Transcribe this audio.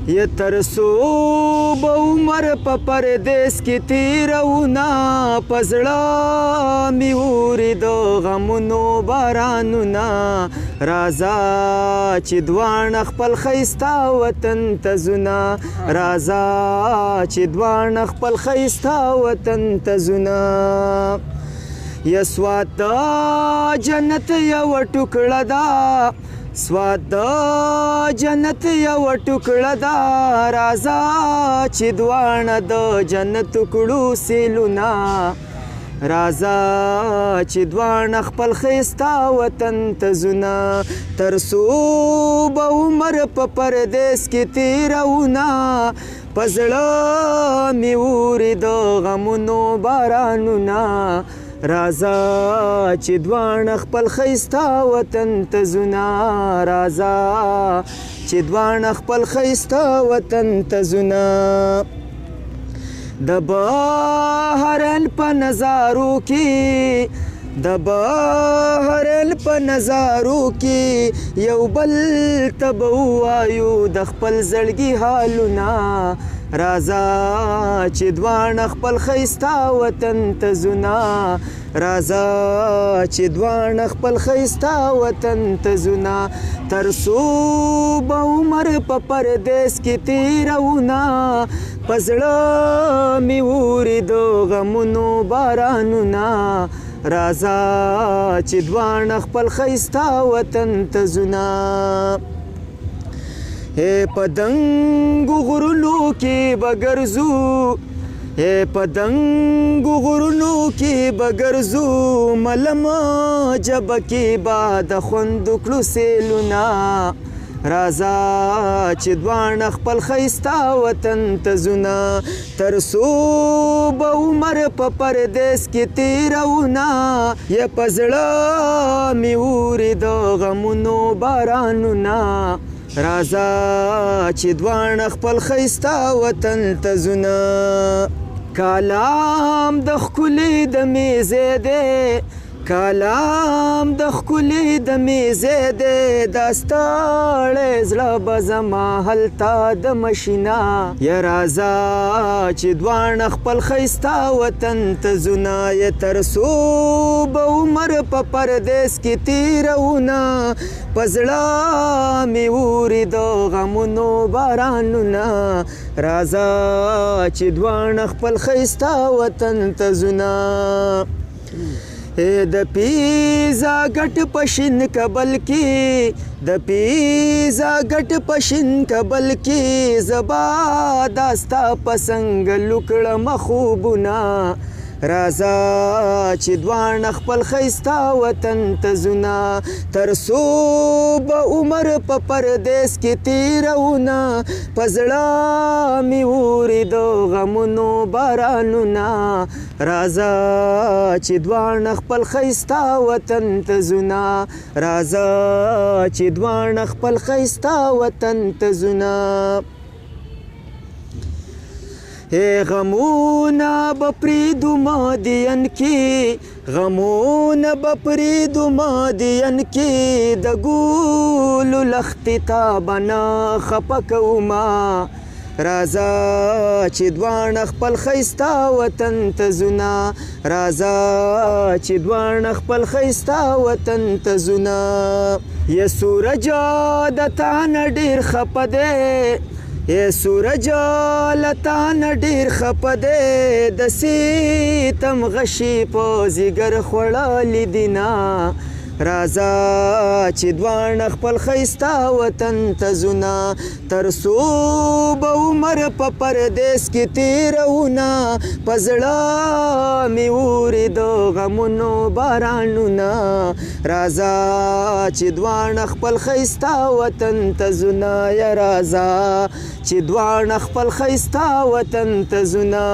ی ترسو به عمر په پردیس کې تیرونا په زړه مې اوري د غمونو بارانونه راځه چې دواړه خپل ښایسته وطن ته ځونه راځه چې دواړه خپل ښایسته وطن ته ځونه یا سواد د جنت یوه ټوکړه ده سواد د جنت یوه ټوکړه ده راځه چې دواړه د جنت کړو سیلونه راځه چې دواړه خپل ښایسته وطن ته ځونه تر څو به عمر په پردیس کې تیروونه په زړه مې اوري د غمونو بارانونه راځه چې دواړه خپل ښایسته وطن ته ځونه راځه چې دواړه خپل ښایسته وطن ته ځونه د بهرن په نظارو کې د بهرن په نظارو کې یو بل ته به ووایو د خپل زړګي حالونه راځه چې دواړه خپل ښایسته وطن ته ځونه راځه چې دواړه خپل ښایسته وطن ته ځونه تر څو به عمر په پردیس کې تیروونه په زړه مې اوري د غمونو بارانونه راځه چې دواړه خپل ښایسته وطن ته ځونه په دنګو غرونو کې به ګرځو په دنګو غرونو کې به ګرځو ملمه ژبه کې به د خوند کړو سیلونه راځه چې دواړه خپل ښایسته وطن ته ځونه تر څو به عمر په پردیس کې تیروونه یا په زړه مې اوري د غمونو بارانونه راځه چې دواړه خپل ښایسته وطن ته ځونه کلام د ښکلې د میزې دی کلام د ښکلې د میزې دی دا ستړی زړه به زما هلته د مشینه یا راځه چې دواړه خپل ښایسته وطن ته ځونه یا تر څو به عمر په پردیس کې تیروونه په زړه مې اوري د غمونو بارانونه راځه چې دواړه خپل ښایسته وطن ته ځونه د پیزا ګټ پشین کبل کې د پیزا ګټ پشین کبل کې زبا داستا پسنګ لوکړه مخوبونه راځه چې دواړه خپل ښایسته وطن ته ځونه تر څو به عمر په پردیس کې تیروونه په زړه مې اوري د غمونو بارانونه راځه چې دواړه خپل ښایسته وطن ته ځونه راځه چې دواړه خپل ښایسته وطن ته ځونه غمونه به پرېږدو مادین کې غمونه به پرېږدو مادین کې د ګلو لښتې ته به نه خفه کومه راځه چې دواړه خپل ښایسته وطن ته ځونه راځه چې دواړه خپل ښایسته وطن ته ځونه یا سورجه د تا نه ډېر خفه دی ای سورجه له تا نه ډېر خفه دی د ستم غشي په ځیګر خوړلي دینه راځه چې دواړه خپل ښایسته وطن ته ځونه تر څو به عمر په پردیس کې تیروونه په زړه مې اوري د غمونو بارانونه راځه چې دواړه خپل ښایسته وطن ته ځونه یا راځه چې دواړه خپل ښایسته وطن ته ځونه